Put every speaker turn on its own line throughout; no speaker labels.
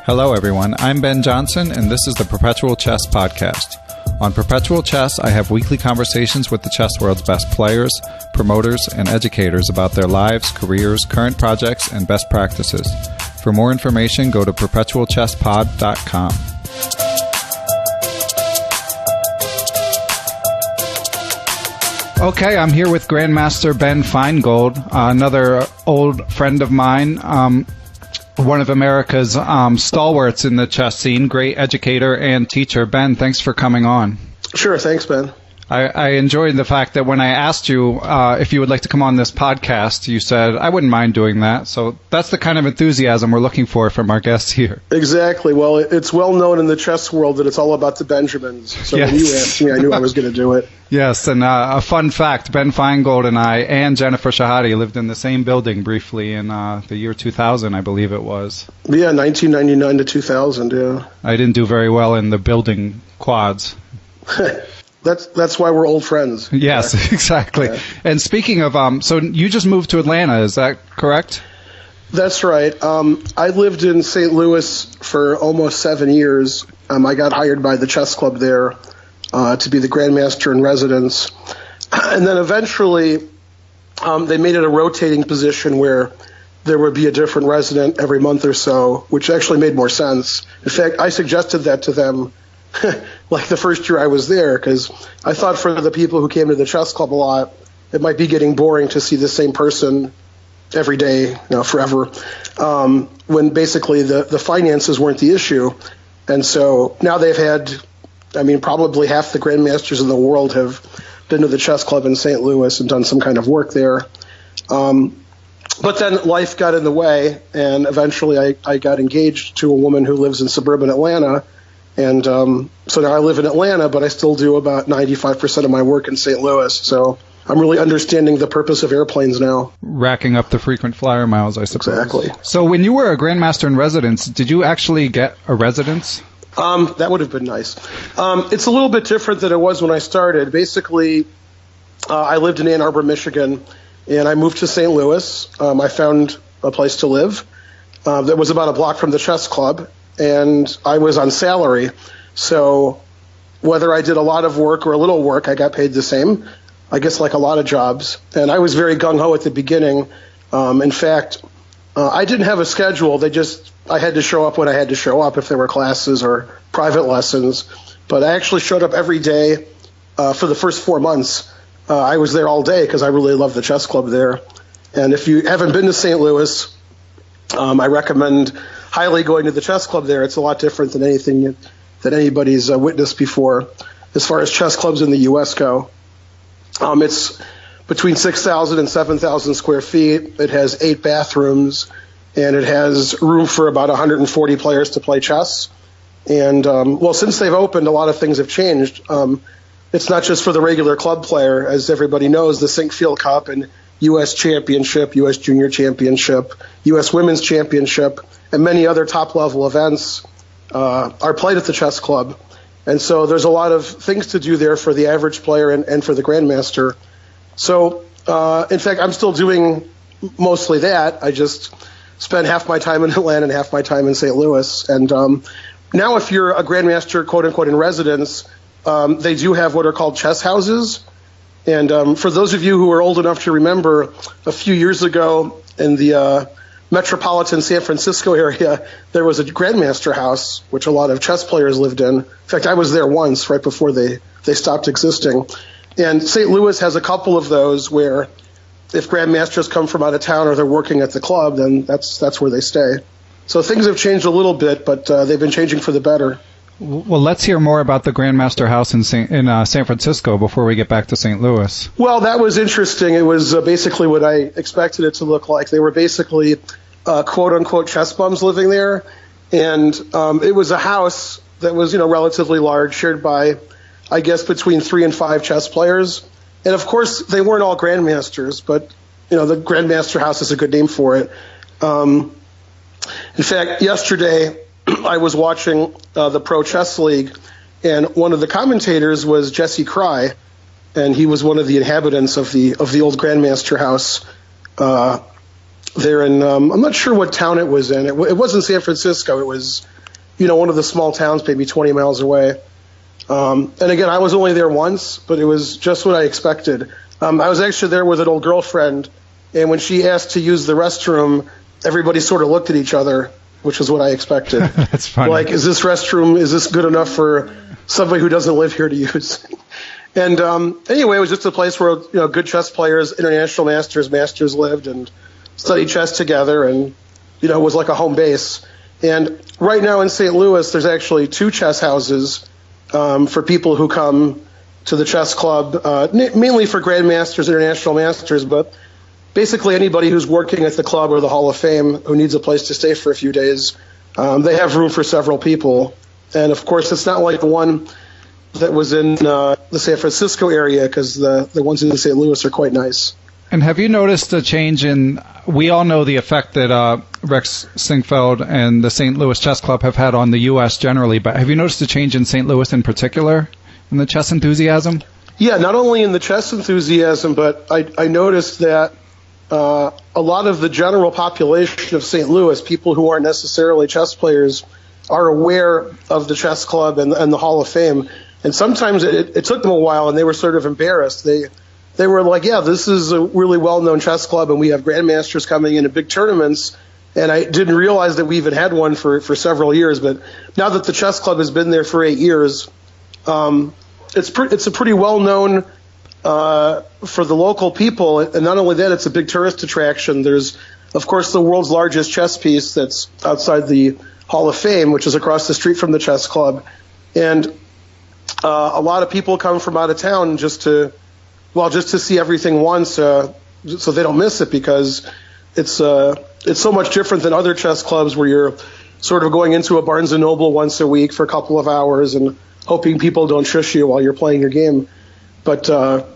Hello everyone, I'm Ben Johnson and this is the Perpetual Chess Podcast. On Perpetual Chess, I have weekly conversations with the chess world's best players, promoters, and educators about their lives, careers, current projects, and best practices. For more information, go to perpetualchesspod.com. Okay, I'm here with Grandmaster Ben Finegold, another old friend of mine, one of America's stalwarts in the chess scene, great educator and teacher. Ben, thanks for coming on.
Sure, thanks, Ben.
I enjoyed the fact that when I asked you if you would like to come on this podcast, you said, I wouldn't mind doing that. So that's the kind of enthusiasm we're looking for from our guests here.
Exactly. Well, it's well known in the chess world that it's all about the Benjamins. So
yes.
When you asked me, I knew I was going to do it.
Yes, and a fun fact, Ben Finegold and I and Jennifer Shahade lived in the same building briefly in the year 2000, I believe it was.
Yeah, 1999 to 2000, yeah.
I didn't do very well in the building quads.
That's why we're old friends.
Yes, yeah. Exactly. Yeah. And speaking of, so you just moved to Atlanta, is that correct?
That's right. I lived in St. Louis for almost 7 years. I got hired by the chess club there to be the Grandmaster in residence. And then eventually they made it a rotating position where there would be a different resident every month or so, which actually made more sense. In fact, I suggested that to them like the first year I was there, because I thought for the people who came to the chess club a lot, it might be getting boring to see the same person every day, forever, when basically the finances weren't the issue. And so now they've had, probably half the grandmasters in the world have been to the chess club in St. Louis and done some kind of work there. But then life got in the way, and eventually I got engaged to a woman who lives in suburban Atlanta. And so now I live in Atlanta, but I still do about 95% of my work in St. Louis. So I'm really understanding the purpose of airplanes now. Racking
up the frequent flyer miles, I suppose.
Exactly.
So when you were a Grandmaster in residence, did you actually get a residence?
That would have been nice. It's a little bit different than it was when I started. Basically, I lived in Ann Arbor, Michigan, and I moved to St. Louis. I found a place to live that was about a block from the chess club. And I was on salary, so whether I did a lot of work or a little work, I got paid the same, I guess, like a lot of jobs. And I was very gung-ho at the beginning. In fact, I didn't have a schedule. I had to show up when I had to show up if there were classes or private lessons. But I actually showed up every day for the first 4 months. I was there all day because I really love the chess club there. And if you haven't been to St. Louis, I recommend highly going to the chess club there. It's a lot different than anything that anybody's witnessed before as far as chess clubs in the U.S. go. It's between 6,000 and 7,000 square feet. It has 8 bathrooms, and it has room for about 140 players to play chess. And, since they've opened, a lot of things have changed. It's not just for the regular club player. As everybody knows, the Sinkfield Cup and U.S. Championship, U.S. Junior Championship, U.S. Women's Championship, and many other top-level events are played at the chess club. And so there's a lot of things to do there for the average player and for the Grandmaster. So, in fact, I'm still doing mostly that. I just spend half my time in Atlanta and half my time in St. Louis. And now if you're a Grandmaster, quote-unquote, in residence, they do have what are called chess houses. And for those of you who are old enough to remember, a few years ago in the metropolitan San Francisco area, there was a Grandmaster house, which a lot of chess players lived in. In fact, I was there once, right before they stopped existing. And St. Louis has a couple of those where if Grandmasters come from out of town or they're working at the club, then that's where they stay. So things have changed a little bit, but they've been changing for the better.
Well, let's hear more about the Grandmaster house in San Francisco before we get back to St. Louis.
Well, that was interesting. It was basically what I expected it to look like. They were basically quote-unquote chess bums living there, and it was a house that was relatively large, shared by, I guess, between 3 and 5 chess players. And, of course, they weren't all Grandmasters, but the Grandmaster house is a good name for it. In fact, yesterday I was watching the Pro Chess League, and one of the commentators was Jesse Cry, and he was one of the inhabitants of the old Grandmaster house there in I'm not sure what town it was in. It wasn't San Francisco. It was one of the small towns maybe 20 miles away. And again, I was only there once, but it was just what I expected. I was actually there with an old girlfriend, and when she asked to use the restroom, everybody sort of looked at each other, which is what I expected.
That's funny.
Like, is this good enough for somebody who doesn't live here to use? And anyway, it was just a place where good chess players, international masters lived and studied chess together, and it was like a home base. And right now in St. Louis, there's actually 2 chess houses for people who come to the chess club, mainly for Grandmasters, international masters, but basically anybody who's working at the club or the Hall of Fame who needs a place to stay for a few days. They have room for several people. And of course, it's not like the one that was in the San Francisco area, because the ones in St. Louis are quite nice.
And have you noticed a change in, we all know the effect that Rex Sinkfeld and the St. Louis Chess Club have had on the U.S. generally, but have you noticed a change in St. Louis in particular, in the chess enthusiasm?
Yeah, not only in the chess enthusiasm, but I noticed that a lot of the general population of St. Louis, people who aren't necessarily chess players, are aware of the chess club and the Hall of Fame. And sometimes it took them a while, and they were sort of embarrassed. They were like, yeah, this is a really well-known chess club, and we have grandmasters coming into big tournaments. And I didn't realize that we even had one for several years. But now that the chess club has been there for 8 years, it's a pretty well-known for the local people. And not only that, it's a big tourist attraction. There's, of course, the world's largest chess piece that's outside the Hall of Fame, which is across the street from the chess club. And a lot of people come from out of town just to see everything once, so they don't miss it, because it's so much different than other chess clubs where you're sort of going into a Barnes & Noble once a week for a couple of hours and hoping people don't shush you while you're playing your game. But the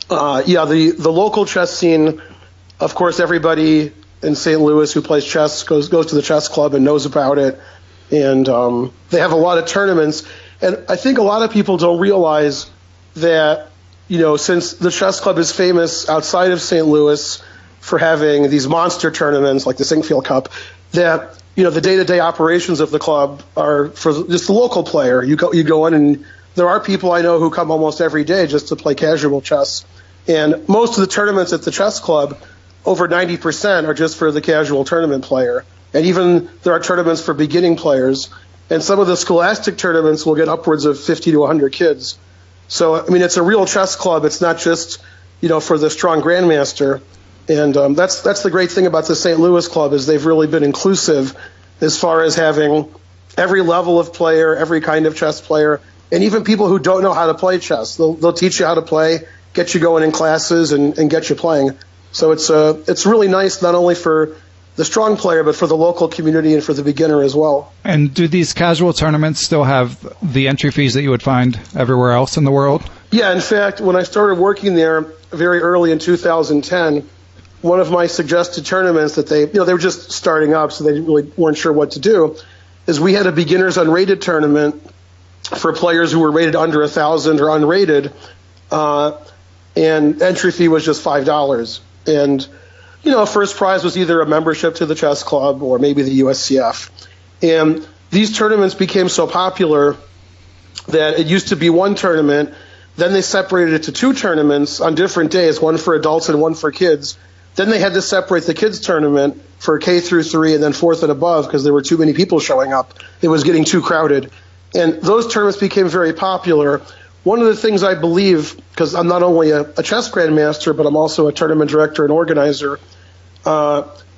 local chess scene, of course, everybody in St. Louis who plays chess goes to the chess club and knows about it, and they have a lot of tournaments. And I think a lot of people don't realize that, since the chess club is famous outside of St. Louis for having these monster tournaments like the Sinkfield Cup, that, the day-to-day operations of the club are for just the local player. You go in, and there are people I know who come almost every day just to play casual chess. And most of the tournaments at the chess club, over 90%, are just for the casual tournament player. And even there are tournaments for beginning players. And some of the scholastic tournaments will get upwards of 50 to 100 kids. So, it's a real chess club. It's not just, for the strong grandmaster. And that's the great thing about the St. Louis club, is they've really been inclusive as far as having every level of player, every kind of chess player, and even people who don't know how to play chess. They'll teach you how to play, get you going in classes, and get you playing. So it's really nice, not only for the strong player, but for the local community and for the beginner as well. And
do these casual tournaments still have the entry fees that you would find everywhere else in the world? Yeah, in fact, when I started working there very early in 2010, one of my suggested tournaments that they were just starting up, so they weren't sure what to do, is we had a beginners unrated tournament for players who were rated under 1,000 or unrated, and entry fee was just $5. And first prize was either a membership to the chess club or maybe the USCF. And these tournaments became so popular that it used to be one tournament. Then they separated it to 2 tournaments on different days, one for adults and one for kids. Then they had to separate the kids tournament for K through 3 and then 4th and above, because there were too many people showing up. It was getting too crowded. And those tournaments became very popular. One of the things I believe, because I'm not only a chess grandmaster, but I'm also a tournament director and organizer,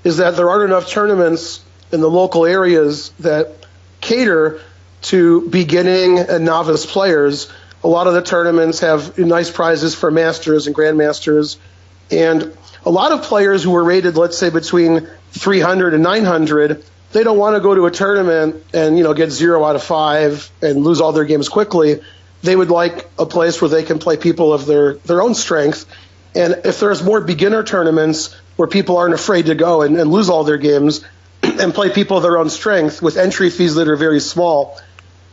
is that there aren't enough tournaments in the local areas that cater to beginning and novice players. A lot of the tournaments have nice prizes for masters and grandmasters, and a lot of players who were rated, let's say, between 300 and 900, they don't want to go to a tournament and get 0 out of 5 and lose all their games quickly. They would like a place where they can play people of their own strength. And if there's more beginner tournaments where people aren't afraid to go and lose all their games and play people of their own strength with entry fees that are very small.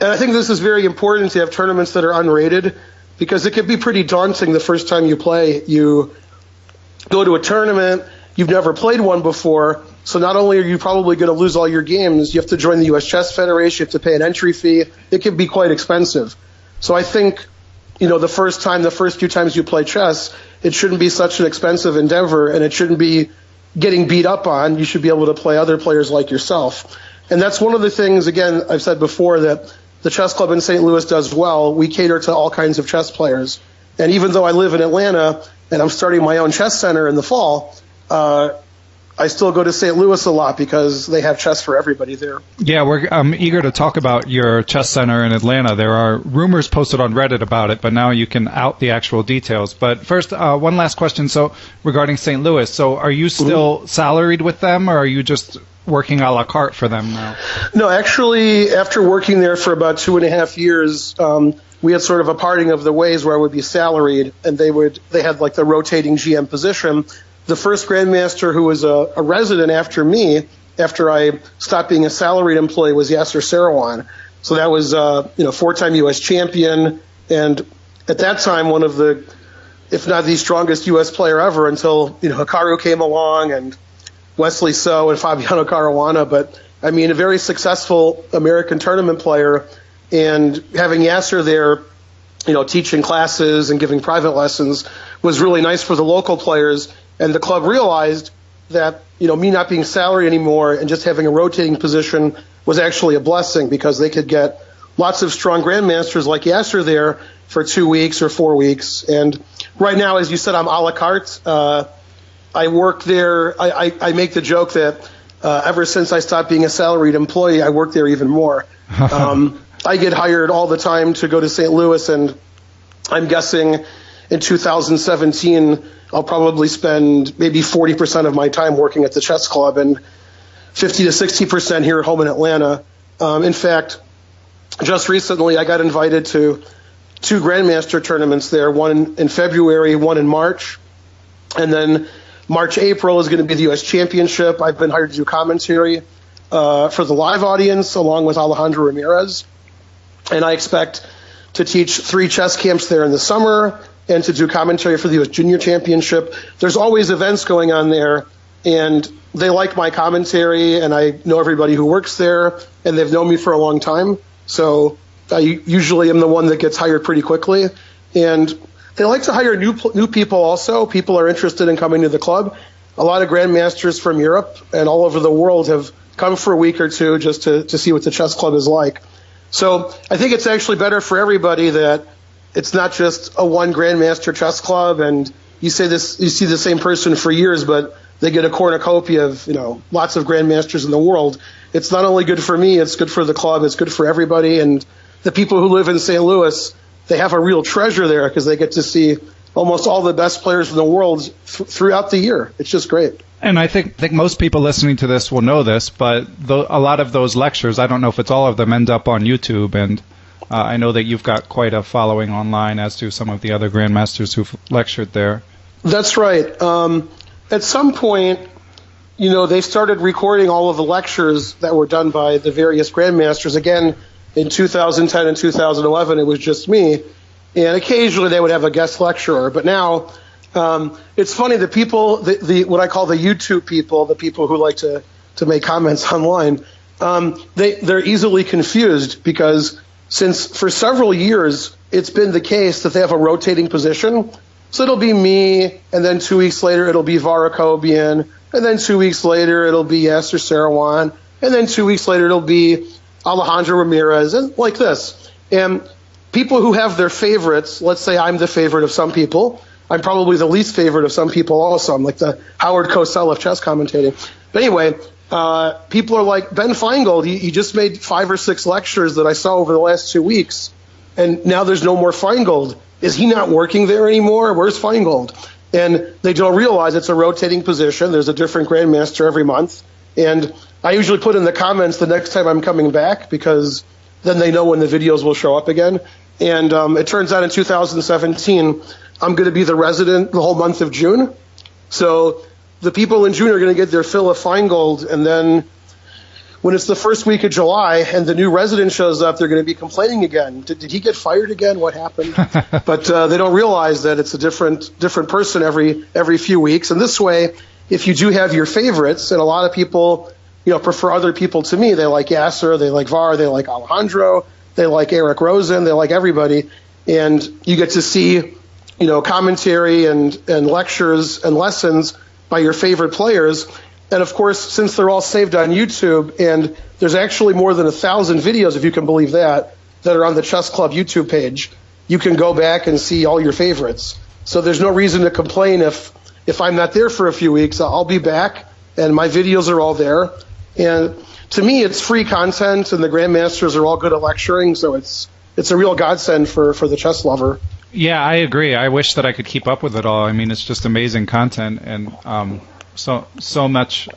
And I think this is very important to have tournaments that are unrated, because it can be pretty daunting the first time you play. You go to a tournament, you've never played one before,
So not only are you probably going to lose all your games, you have to join the U.S. Chess Federation, you have to pay an entry fee. It can be quite expensive. So I think, the first few times you play chess, it shouldn't be such an expensive endeavor, and it shouldn't be getting beat up on. You should be able to play other players like yourself. And that's one of the things, again, I've said before, that the chess club in St. Louis does well. We cater to all kinds of chess players. And even though I live in Atlanta and I'm starting my own chess center in the fall, I still go to St. Louis a lot because they have chess for everybody there.
Yeah, I'm eager to talk about your chess center in Atlanta. There are rumors posted on Reddit about it, but now you can out the actual details. But first, one last question. So regarding St. Louis, so are you still salaried with them, or are you just working a la carte for them now?
No, actually, after working there for about 2.5 years, we had sort of a parting of the ways where I would be salaried, and they had like the rotating GM position. The first Grandmaster who was a resident after me, after I stopped being a salaried employee, was Yasser Seirawan. So that was, 4-time U.S. champion, and at that time, one of the, if not the strongest U.S. player ever, until, Hikaru came along, and Wesley So and Fabiano Caruana. But, I mean, a very successful American tournament player, and having Yasser there, teaching classes and giving private lessons was really nice for the local players. And the club realized that, me not being salaried anymore and just having a rotating position was actually a blessing, because they could get lots of strong grandmasters like Yasser there for 2 weeks or 4 weeks. And right now, as you said, I'm a la carte. I work there. I make the joke that ever since I stopped being a salaried employee, I work there even more. I get hired all the time to go to St. Louis, and I'm guessing in 2017, I'll probably spend maybe 40% of my time working at the chess club and 50 to 60% here at home in Atlanta. In fact, just recently I got invited to 2 Grandmaster tournaments there, one in February, one in March. And then March, April is going to be the U.S. Championship. I've been hired to do commentary for the live audience along with Alejandro Ramirez. And I expect to teach 3 chess camps there in the summer and to do commentary for the U.S. Junior Championship. There's always events going on there, and they like my commentary, and I know everybody who works there, and they've known me for a long time. So I usually am the one that gets hired pretty quickly. And they like to hire new people also. People are interested in coming to the club. A lot of grandmasters from Europe and all over the world have come for a week or two just to see what the chess club is like. So I think it's actually better for everybody that it's not just a one Grandmaster chess club, and you see the same person for years, but they get a cornucopia of lots of Grandmasters in the world. It's not only good for me; it's good for the club. It's good for everybody, and the people who live in St. Louis, they have a real treasure there because they get to see almost all the best players in the world throughout the year. It's just great.
And I think most people listening to this will know this, but a lot of those lectures, I don't know if it's all of them, end up on YouTube, and I know that you've got quite a following online, as do some of the other Grandmasters who've lectured there. That's right.
At some point, they started recording all of the lectures that were done by the various Grandmasters. Again, in 2010 and 2011, it was just me. And occasionally they would have a guest lecturer. But now, it's funny, the people, what I call the YouTube people, the people who like to make comments online, they're easily confused because since for several years it's been the case that they have a rotating position. So it'll be me, and then 2 weeks later it'll be Varakobian, and then 2 weeks later it'll be Yasser Seirawan, and then 2 weeks later it'll be Alejandro Ramirez, and like this. And people who have their favorites, let's say I'm the favorite of some people, I'm probably the least favorite of some people also. I'm like the Howard Cosell of chess commentating. But anyway, people are like, Ben Finegold, he just made 5 or 6 lectures that I saw over the last 2 weeks, and now there's no more Finegold. Is he not working there anymore? Where's Finegold? And they don't realize it's a rotating position. There's a different Grandmaster every month. And I usually put in the comments the next time I'm coming back, because then they know when the videos will show up again. And it turns out in 2017, I'm going to be the resident the whole month of June. So the people in June are going to get their fill of Finegold, and then when it's the first week of July and the new resident shows up, they're going to be complaining again. Did he get fired again? What happened? But they don't realize that it's a different person every few weeks. And this way, if you do have your favorites, and a lot of people, prefer other people to me. They like Yasser, they like Var, they like Alejandro, they like Eric Rosen, they like everybody. And you get to see, commentary and lectures and lessons by your favorite players. And of course, since they're all saved on YouTube, and there's actually more than 1,000 videos, if you can believe that are on the Chess Club YouTube page, you can go back and see all your favorites. So there's no reason to complain if I'm not there for a few weeks. I'll be back, and my videos are all there. And to me, it's free content, and the Grandmasters are all good at lecturing, so it's a real godsend for the chess lover.
Yeah, I agree. I wish that I could keep up with it all. I mean, it's just amazing content, and so much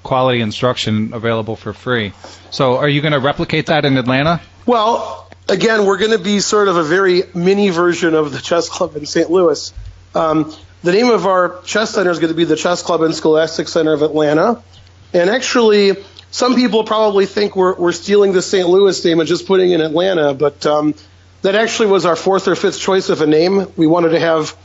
quality instruction available for free. So are you going to replicate that in Atlanta?
Well, again, we're going to be sort of a very mini version of the Chess Club in St. Louis. The name of our chess center is going to be the Chess Club and Scholastic Center of Atlanta. And actually, some people probably think we're stealing the St. Louis name and just putting it in Atlanta, but that actually was our fourth or fifth choice of a name. We wanted to have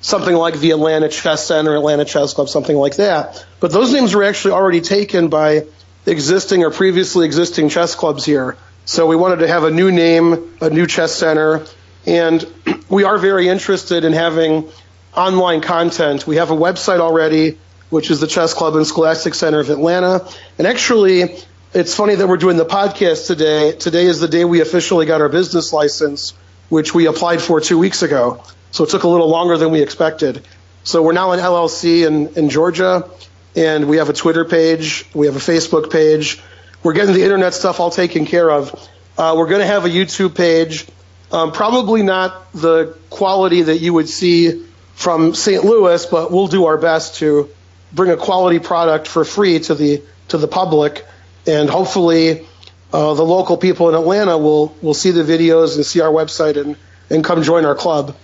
something like the Atlanta Chess Center, Atlanta Chess Club, something like that. But those names were actually already taken by existing or previously existing chess clubs here. So we wanted to have a new name, a new chess center, and we are very interested in having online content. We have a website already, which is the Chess Club and Scholastic Center of Atlanta. And actually, it's funny that we're doing the podcast today. Today is the day we officially got our business license, which we applied for 2 weeks ago. So it took a little longer than we expected. So we're now an LLC in Georgia, and we have a Twitter page. We have a Facebook page. We're getting the internet stuff all taken care of. We're going to have a YouTube page. Probably not the quality that you would see from St. Louis, but we'll do our best to bring a quality product for free to the public, and hopefully the local people in Atlanta will see the videos and see our website and come join our club.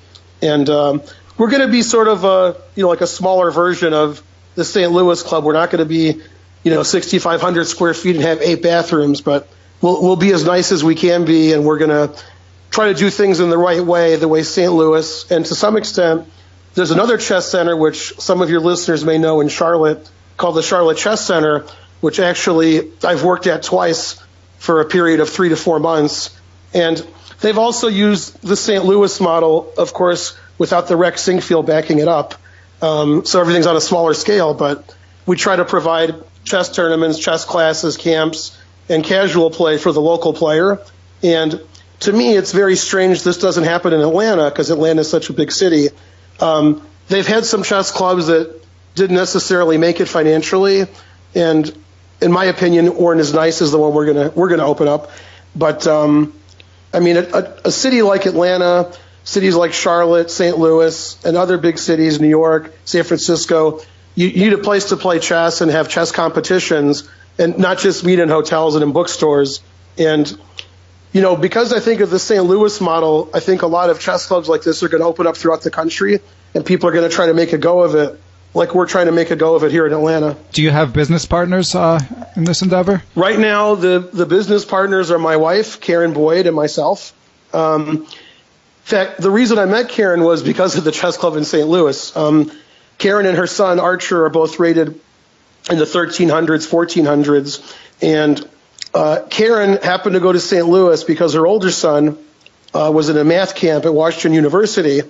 And we're going to be sort of like a smaller version of the St. Louis club. We're not going to be 6,500 square feet and have 8 bathrooms, but we'll be as nice as we can be, and we're going to try to do things in the right way, the way St. Louis, and to some extent, there's another chess center, which some of your listeners may know in Charlotte, called the Charlotte Chess Center, which actually I've worked at twice for a period of 3 to 4 months. And they've also used the St. Louis model, of course, without the rec sink field backing it up. So everything's on a smaller scale, but we try to provide chess tournaments, chess classes, camps, and casual play for the local player. And to me, it's very strange this doesn't happen in Atlanta, because Atlanta is such a big city. They've had some chess clubs that didn't necessarily make it financially, and in my opinion, weren't as nice as the one we're gonna open up. But I mean, a city like Atlanta, cities like Charlotte, St. Louis, and other big cities, New York, San Francisco, you need a place to play chess and have chess competitions, and not just meet in hotels and in bookstores. And because I think of the St. Louis model, I think a lot of chess clubs like this are going to open up throughout the country, and people are going to try to make a go of it, like we're trying to make a go of it here in Atlanta.
Do you have business partners in this endeavor?
Right now, the business partners are my wife, Karen Boyd, and myself. In fact, the reason I met Karen was because of the chess club in St. Louis. Karen and her son, Archer, are both rated in the 1300s, 1400s, and Karen happened to go to St. Louis because her older son was in a math camp at Washington University.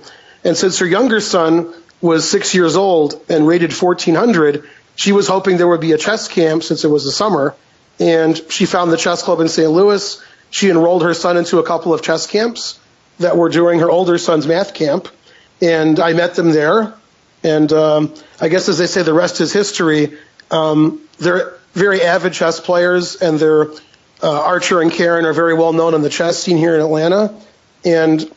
And since her younger son was 6 years old and rated 1400, she was hoping there would be a chess camp since it was the summer. And she found the chess club in St. Louis. She enrolled her son into a couple of chess camps that were during her older son's math camp. And I met them there. And I guess, as they say, the rest is history. They're very avid chess players, and Archer and Karen are very well known on the chess scene here in Atlanta. And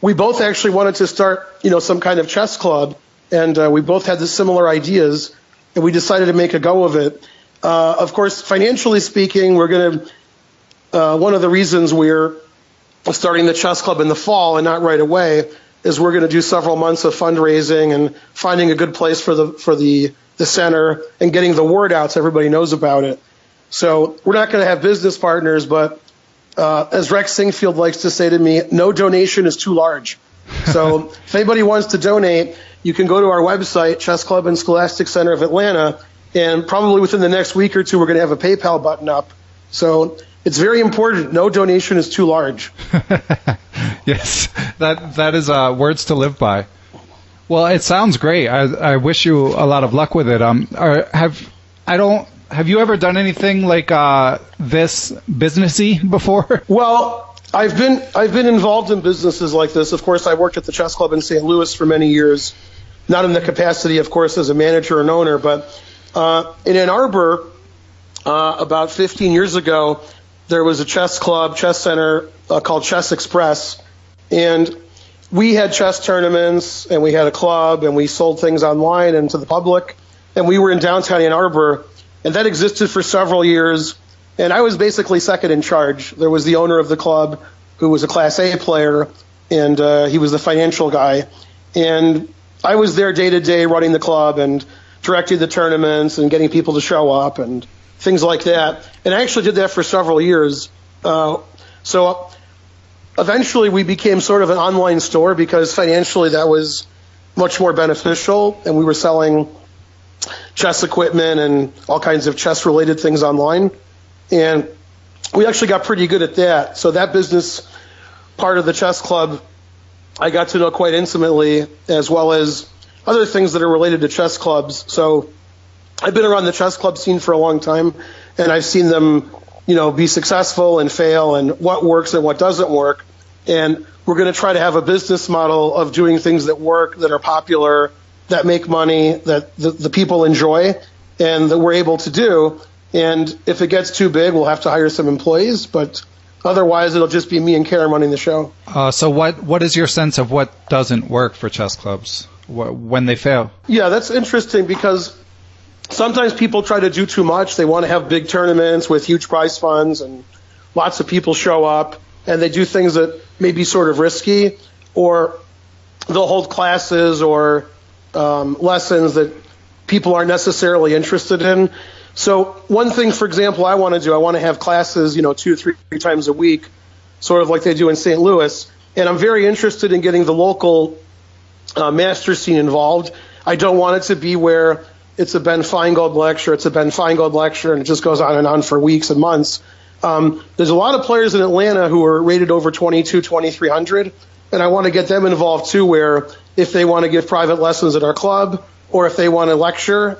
we both actually wanted to start, some kind of chess club, and we both had the similar ideas, and we decided to make a go of it. Of course, financially speaking, we're going to. One of the reasons we're starting the chess club in the fall and not right away is we're going to do several months of fundraising and finding a good place for the center and getting the word out so everybody knows about it. So we're not going to have business partners, but as Rex Singfield likes to say to me, no donation is too large. So if anybody wants to donate, you can go to our website, Chess Club and Scholastic Center of Atlanta, and probably within the next week or two, we're going to have a PayPal button up. So it's very important. No donation is too large.
Yes, that is words to live by. Well, it sounds great. I wish you a lot of luck with it. Have you ever done anything like this businessy before?
Well, I've been involved in businesses like this. Of course, I worked at the Chess Club in St. Louis for many years, not in the capacity, of course, as a manager and owner, but in Ann Arbor, about 15 years ago, there was a chess club, chess center called Chess Express, and we had chess tournaments, and we had a club, and we sold things online and to the public, and we were in downtown Ann Arbor, and that existed for several years, and I was basically second in charge. There was the owner of the club, who was a Class A player, and he was the financial guy, and I was there day to day running the club and directing the tournaments and getting people to show up and things like that. And I actually did that for several years. So eventually we became sort of an online store because financially that was much more beneficial, and we were selling chess equipment and all kinds of chess-related things online. And we actually got pretty good at that. So that business part of the chess club I got to know quite intimately, as well as other things that are related to chess clubs. So I've been around the chess club scene for a long time, and I've seen them, be successful and fail, and what works and what doesn't work. And we're going to try to have a business model of doing things that work, that are popular, that make money, that the people enjoy, and that we're able to do. And if it gets too big, we'll have to hire some employees, but otherwise it'll just be me and Karen running the show.
So what is your sense of what doesn't work for chess clubs when they fail?
Yeah, that's interesting because sometimes people try to do too much. They want to have big tournaments with huge prize funds and lots of people show up, and they do things that may be sort of risky, or they'll hold classes or lessons that people aren't necessarily interested in. So one thing, for example, I want to do, I want to have classes, 2 or 3 times a week, sort of like they do in St. Louis. And I'm very interested in getting the local master scene involved. I don't want it to be where it's a Ben Finegold lecture, and it just goes on and on for weeks and months. There's a lot of players in Atlanta who are rated over 2,300, and I want to get them involved too, where if they want to give private lessons at our club, or if they want to lecture,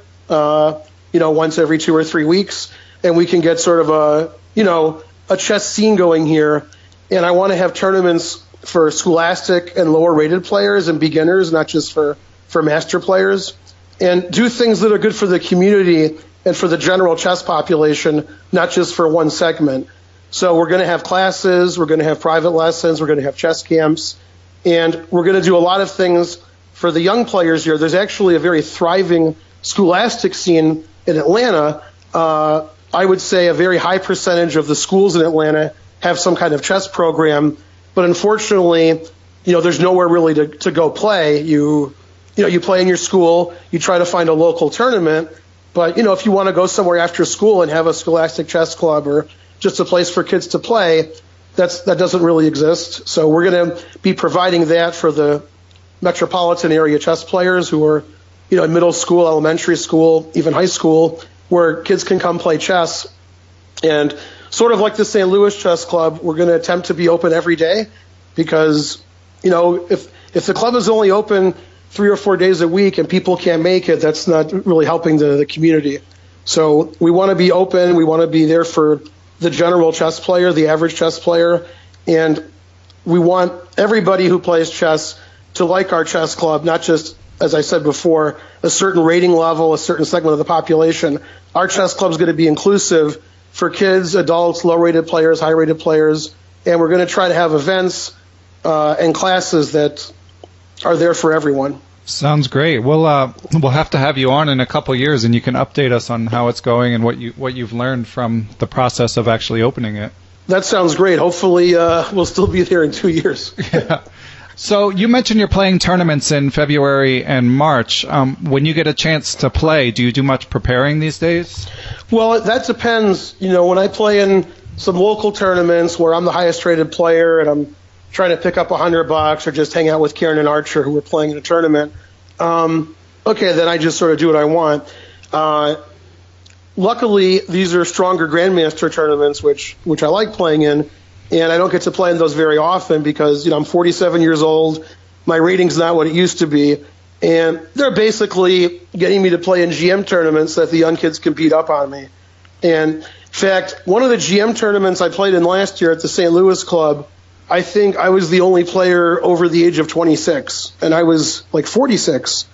once every 2 or 3 weeks, and we can get sort of a chess scene going here. And I want to have tournaments for scholastic and lower rated players and beginners, not just for master players, and do things that are good for the community and for the general chess population, not just for one segment. So we're going to have classes, we're going to have private lessons, we're going to have chess camps, and we're going to do a lot of things for the young players here. There's actually a very thriving scholastic scene in Atlanta. I would say a very high percentage of the schools in Atlanta have some kind of chess program, but unfortunately, there's nowhere really to go play. You play in your school, you try to find a local tournament, but if you want to go somewhere after school and have a scholastic chess club or just a place for kids to play, that doesn't really exist. So we're going to be providing that for the metropolitan area chess players who are in middle school, elementary school, even high school, where kids can come play chess. And sort of like the St. Louis Chess Club, we're going to attempt to be open every day because, if the club is only open 3 or 4 days a week and people can't make it, that's not really helping the community. So we want to be open. We want to be there for the general chess player, the average chess player, and we want everybody who plays chess to like our chess club, not just, as I said before, a certain rating level, a certain segment of the population. Our chess club is going to be inclusive for kids, adults, low-rated players, high-rated players, and we're going to try to have events and classes that are there for everyone.
Sounds great. We'll have to have you on in a couple years, and you can update us on how it's going and what you've learned from the process of actually opening it.
That sounds great. Hopefully, we'll still be there in 2 years.
Yeah. So you mentioned you're playing tournaments in February and March. When you get a chance to play, do you do much preparing these days?
Well, that depends. When I play in some local tournaments where I'm the highest rated player and I'm trying to pick up $100 or just hang out with Karen and Archer who were playing in a tournament, okay, then I just sort of do what I want. Luckily, these are stronger Grandmaster tournaments, which I like playing in, and I don't get to play in those very often because, I'm 47 years old, my rating's not what it used to be, and they're basically getting me to play in GM tournaments that the young kids can beat up on me. And in fact, one of the GM tournaments I played in last year at the St. Louis Club, I think I was the only player over the age of 26, and I was like 46.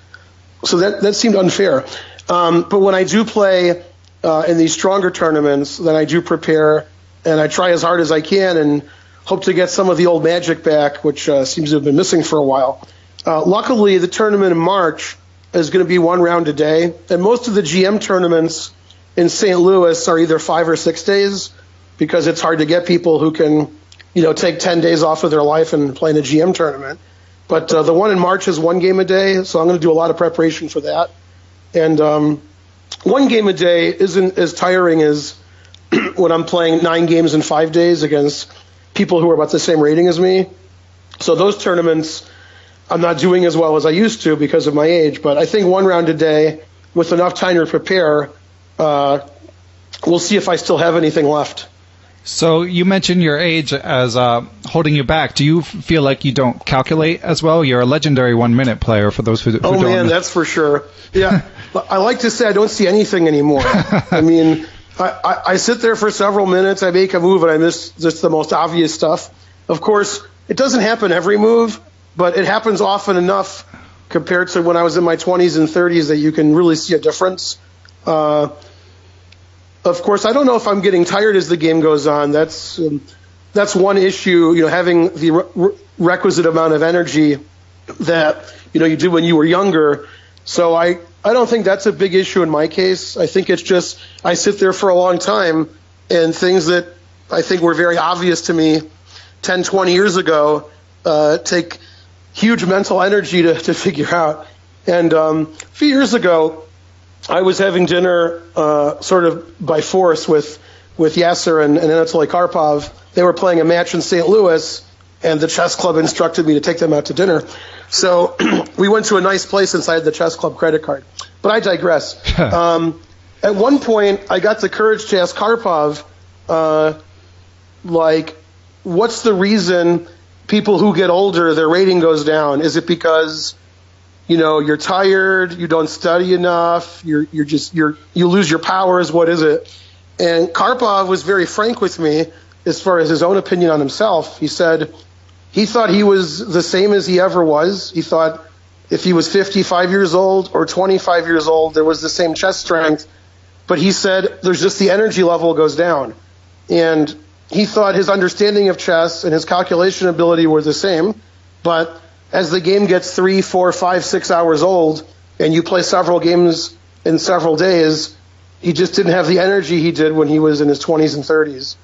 So that seemed unfair. But when I do play in these stronger tournaments, then I do prepare, and I try as hard as I can and hope to get some of the old magic back, which seems to have been missing for a while. Luckily, the tournament in March is going to be one round a day, and most of the GM tournaments in St. Louis are either 5 or 6 days because it's hard to get people who can, take 10 days off of their life and play in a GM tournament. But the one in March is 1 game a day, so I'm going to do a lot of preparation for that. And 1 game a day isn't as tiring as when I'm playing 9 games in 5 days against people who are about the same rating as me. So those tournaments I'm not doing as well as I used to because of my age, but I think 1 round a day with enough time to prepare, we'll see if I still have anything left.
So you mentioned your age as holding you back. Do you feel like you don't calculate as well? You're a legendary 1-minute player for those who don't.
Oh, man, that's for sure. Yeah, I like to say I don't see anything anymore. I mean, I sit there for several minutes, I make a move, and I miss just the most obvious stuff. Of course, it doesn't happen every move, but it happens often enough compared to when I was in my 20s and 30s that you can really see a difference. Of course, I don't know if I'm getting tired as the game goes on. That's one issue, having the requisite amount of energy that, you did when you were younger. So I don't think that's a big issue in my case. I think it's just I sit there for a long time, and things that I think were very obvious to me 10, 20 years ago take huge mental energy to figure out. And a few years ago, I was having dinner sort of by force with Yasser and Anatoly Karpov. They were playing a match in St. Louis, and the chess club instructed me to take them out to dinner. So we went to a nice place inside the chess club credit card. But I digress. At one point, I got the courage to ask Karpov, what's the reason people who get older, their rating goes down? Is it because you're tired, you don't study enough, you lose your powers? What is it? And Karpov was very frank with me as far as his own opinion on himself. He said he thought he was the same as he ever was. He thought if he was 55 years old or 25 years old, there was the same chess strength. But he said there's just the energy level goes down. And he thought his understanding of chess and his calculation ability were the same, but as the game gets 3, 4, 5, 6 hours old, and you play several games in several days, he just didn't have the energy he did when he was in his 20s and 30s.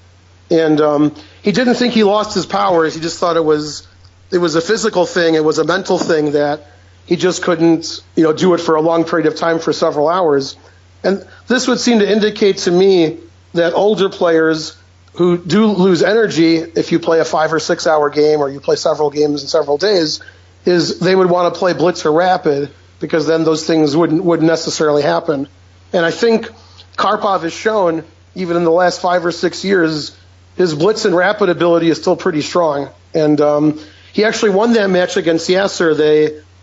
And he didn't think he lost his powers. He just thought it was a physical thing. It was a mental thing that he just couldn't, do it for a long period of time for several hours. And this would seem to indicate to me that older players who do lose energy if you play a 5 or 6 hour game or you play several games in several days is they would want to play blitz or rapid because then those things wouldn't necessarily happen. And I think Karpov has shown, even in the last 5 or 6 years, his blitz and rapid ability is still pretty strong. And he actually won that match against Yasser.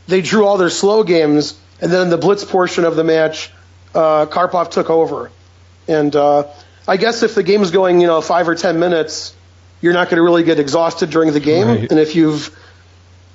They drew all their slow games, and then in the blitz portion of the match, Karpov took over. And I guess if the game's going, 5 or 10 minutes, you're not going to really get exhausted during the game. Right. And if you've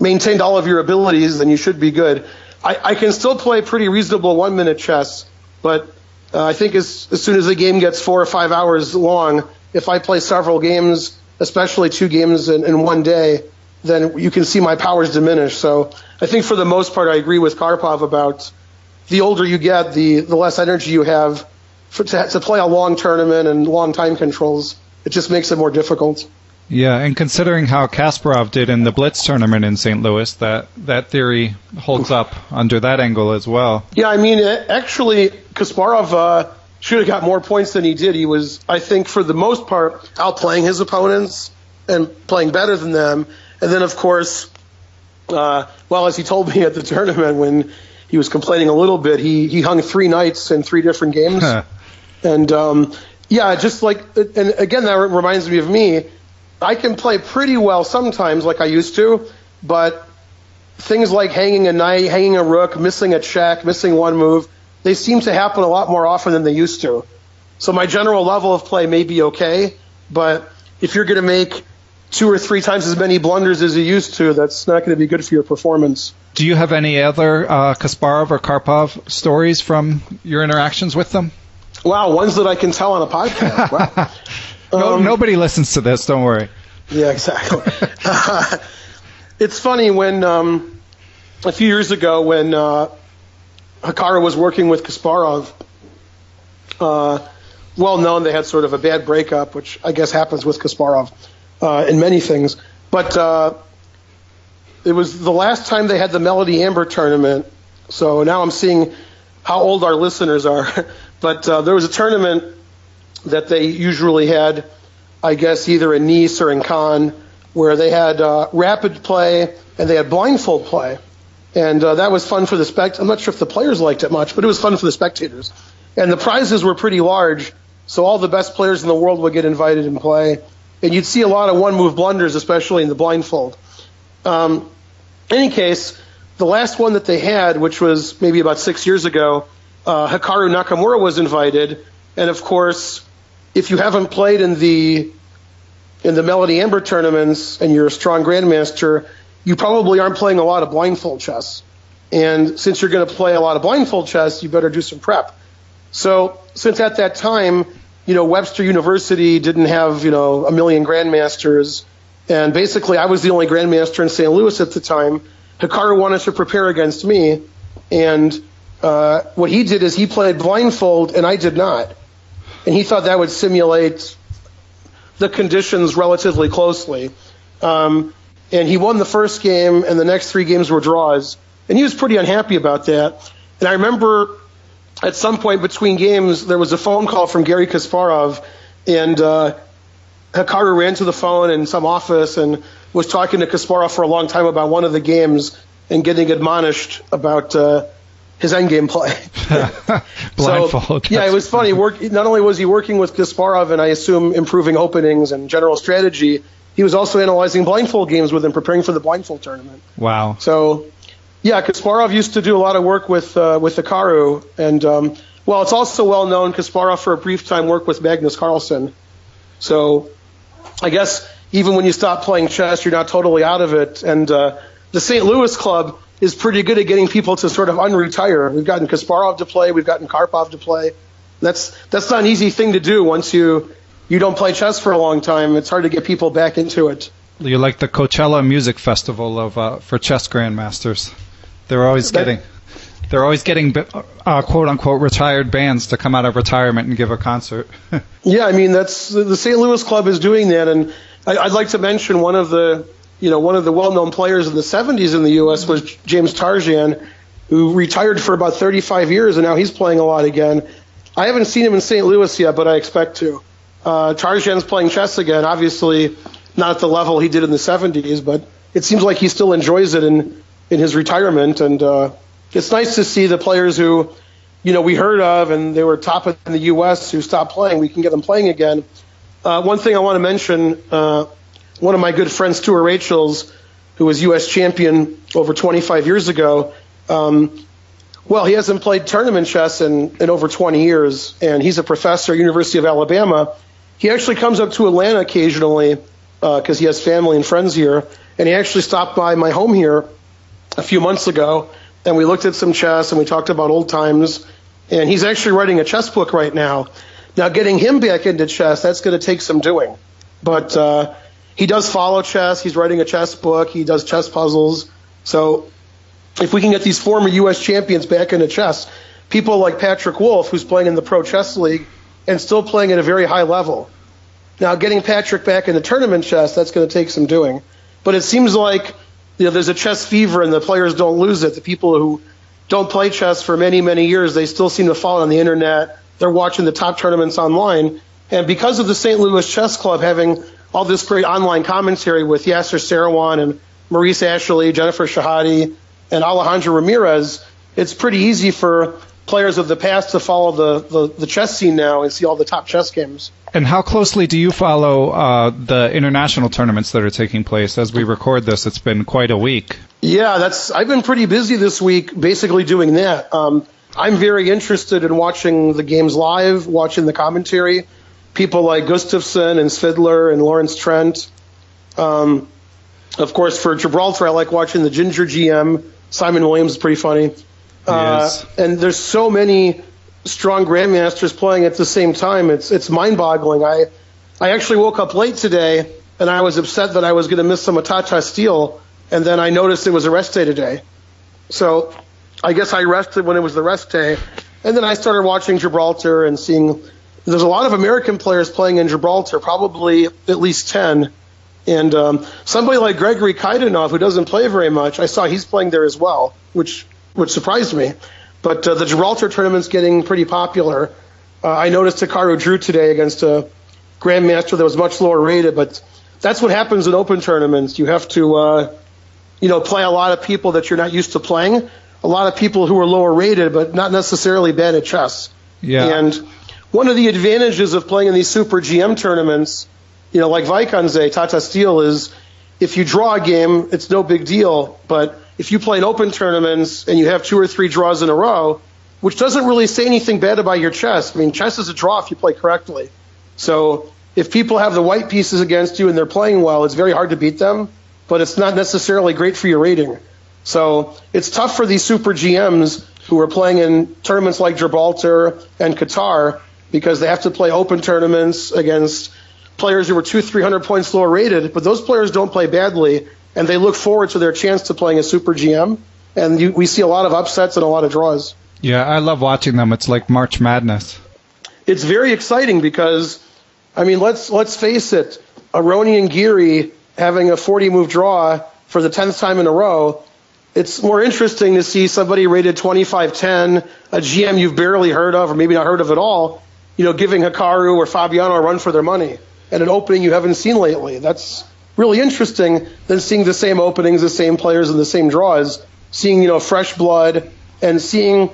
maintained all of your abilities, then you should be good. I can still play pretty reasonable 1-minute chess, but I think as soon as the game gets 4 or 5 hours long, if I play several games, especially 2 games in one day, then you can see my powers diminish. So I think for the most part, I agree with Karpov about the older you get, the less energy you have to play a long tournament and long time controls. It just makes it more difficult.
Yeah, and considering how Kasparov did in the Blitz tournament in St. Louis, that theory holds up under that angle as well.
Yeah, I mean, actually, Kasparov should have got more points than he did. He was, I think, for the most part, outplaying his opponents and playing better than them. And then, of course, as he told me at the tournament when he was complaining a little bit, he hung 3 nights in 3 different games. And, just like, and again, that reminds me of me. I can play pretty well sometimes like I used to, but things like hanging a knight, hanging a rook, missing a check, missing one move, they seem to happen a lot more often than they used to. So my general level of play may be okay, but if you're going to make 2 or 3 times as many blunders as you used to, that's not going to be good for your performance.
Do you have any other Kasparov or Karpov stories from your interactions with them?
Wow, ones that I can tell on a podcast. Wow.
Nobody listens to this, don't worry.
Yeah, exactly. It's funny when a few years ago when Hikaru was working with Kasparov, well known they had sort of a bad breakup, which I guess happens with Kasparov in many things. But it was the last time they had the Melody Amber tournament, so now I'm seeing how old our listeners are. But there was a tournament that they usually had, I guess, either in Nice or in Cannes, where they had rapid play and they had blindfold play. And that was fun for the I'm not sure if the players liked it much, but it was fun for the spectators. And the prizes were pretty large, so all the best players in the world would get invited and play. And you'd see a lot of one-move blunders, especially in the blindfold. In any case, the last one that they had, which was maybe about 6 years ago, Hikaru Nakamura was invited. And, of course, if you haven't played in the Melody Amber tournaments and you're a strong Grandmaster, you probably aren't playing a lot of blindfold chess. And since you're going to play a lot of blindfold chess, you better do some prep. So since at that time, Webster University didn't have, a million Grandmasters, and basically I was the only Grandmaster in St. Louis at the time, Hikaru wanted to prepare against me, and what he did is he played blindfold and I did not. And he thought that would simulate the conditions relatively closely. And he won the first game, and the next 3 games were draws. And he was pretty unhappy about that. And I remember at some point between games, there was a phone call from Garry Kasparov, and Hikaru ran to the phone in some office and was talking to Kasparov for a long time about one of the games and getting admonished about his endgame play.
Blindfold.
So, yeah, it was funny. Not only was he working with Kasparov and I assume improving openings and general strategy, he was also analyzing blindfold games with him, preparing for the blindfold tournament.
Wow.
So, yeah, Kasparov used to do a lot of work with Hikaru. And, it's also well known Kasparov for a brief time worked with Magnus Carlsen. So I guess even when you stop playing chess, you're not totally out of it. And the St. Louis club is pretty good at getting people to sort of unretire. We've gotten Kasparov to play. We've gotten Karpov to play. That's not an easy thing to do once you don't play chess for a long time. It's hard to get people back into it.
You're like the Coachella Music Festival for chess grandmasters. They're always getting quote unquote retired bands to come out of retirement and give a concert.
Yeah, I mean that's the St. Louis club is doing that, and I'd like to mention one of the well-known players in the 70s in the U.S. was James Tarjan, who retired for about 35 years, and now he's playing a lot again. I haven't seen him in St. Louis yet, but I expect to. Tarjan's playing chess again, obviously not at the level he did in the 70s, but it seems like he still enjoys it in his retirement, and it's nice to see the players who, we heard of and they were top in the U.S. who stopped playing. We can get them playing again. One thing I want to mention, one of my good friends, Stuart Rachels, who was U.S. champion over 25 years ago, he hasn't played tournament chess in over 20 years, and he's a professor at University of Alabama. He actually comes up to Atlanta occasionally because he has family and friends here, and he actually stopped by my home here a few months ago, and we looked at some chess, and we talked about old times, and he's actually writing a chess book right now. Now, getting him back into chess, that's going to take some doing, but he does follow chess. He's writing a chess book. He does chess puzzles. So if we can get these former U.S. champions back into chess, people like Patrick Wolf, who's playing in the Pro Chess League and still playing at a very high level. Now, getting Patrick back into tournament chess, that's going to take some doing. But it seems like there's a chess fever and the players don't lose it. The people who don't play chess for many, many years, they still seem to follow on the internet. They're watching the top tournaments online. And because of the St. Louis Chess Club having all this great online commentary with Yasser Seirawan and Maurice Ashley, Jennifer Shahadi, and Alejandro Ramirez, it's pretty easy for players of the past to follow the chess scene now and see all the top chess games.
And how closely do you follow the international tournaments that are taking place? As we record this, it's been quite a week.
Yeah, I've been pretty busy this week basically doing that. I'm very interested in watching the games live, watching the commentary. People like Gustafsson and Svidler and Lawrence Trent. Of course, for Gibraltar, I like watching the Ginger GM. Simon Williams is pretty funny. And there's so many strong grandmasters playing at the same time. It's mind-boggling. I actually woke up late today, and I was upset that I was going to miss some Tata Steel, and then I noticed it was a rest day today. So I guess I rested when it was the rest day, and then I started watching Gibraltar and seeing there's a lot of American players playing in Gibraltar, probably at least 10. And somebody like Gregory Kaidanov, who doesn't play very much, I saw he's playing there as well, which surprised me. But the Gibraltar tournament's getting pretty popular. I noticed Hikaru drew today against a Grandmaster that was much lower rated, but that's what happens in open tournaments. You have to play a lot of people that you're not used to playing, a lot of people who are lower rated but not necessarily bad at chess.
Yeah.
And one of the advantages of playing in these super GM tournaments, like Vaikanze, Tata Steel, is if you draw a game, it's no big deal. But if you play in open tournaments and you have 2 or 3 draws in a row, which doesn't really say anything bad about your chess. I mean, chess is a draw if you play correctly. So if people have the white pieces against you and they're playing well, it's very hard to beat them, but it's not necessarily great for your rating. So it's tough for these super GMs who are playing in tournaments like Gibraltar and Qatar, because they have to play open tournaments against players who were 200-300 points lower rated, but those players don't play badly, and they look forward to their chance to playing a super GM, and we see a lot of upsets and a lot of draws.
Yeah, I love watching them. It's like March Madness.
It's very exciting because, I mean, let's face it, Aroni and Giri having a 40-move draw for the 10th time in a row, it's more interesting to see somebody rated 25-10, a GM you've barely heard of or maybe not heard of at all, giving Hikaru or Fabiano a run for their money, and an opening you haven't seen lately. That's really interesting than seeing the same openings, the same players, and the same draws, seeing, fresh blood, and seeing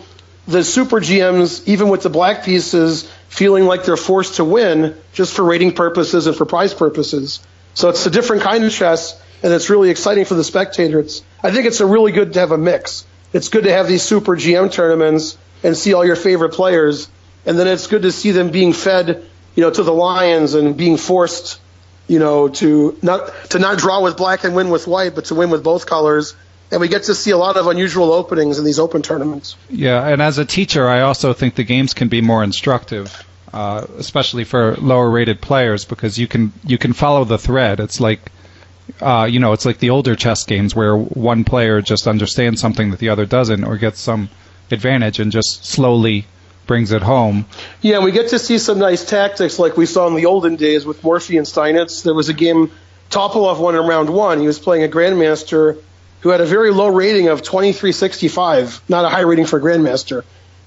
the super GMs, even with the black pieces, feeling like they're forced to win just for rating purposes and for prize purposes. So it's a different kind of chess, and it's really exciting for the spectator. I think it's really good to have a mix. It's good to have these super GM tournaments and see all your favorite players, and then it's good to see them being fed, to the lions and being forced, to not draw with black and win with white, but to win with both colors. And we get to see a lot of unusual openings in these open tournaments.
Yeah, and as a teacher, I also think the games can be more instructive, especially for lower-rated players, because you can follow the thread. It's like, it's like the older chess games where one player just understands something that the other doesn't, or gets some advantage and just slowly brings it home.
Yeah, we get to see some nice tactics like we saw in the olden days with Morphy and Steinitz. There was a game Topalov won in round 1. He was playing a Grandmaster who had a very low rating of 2365, not a high rating for a Grandmaster.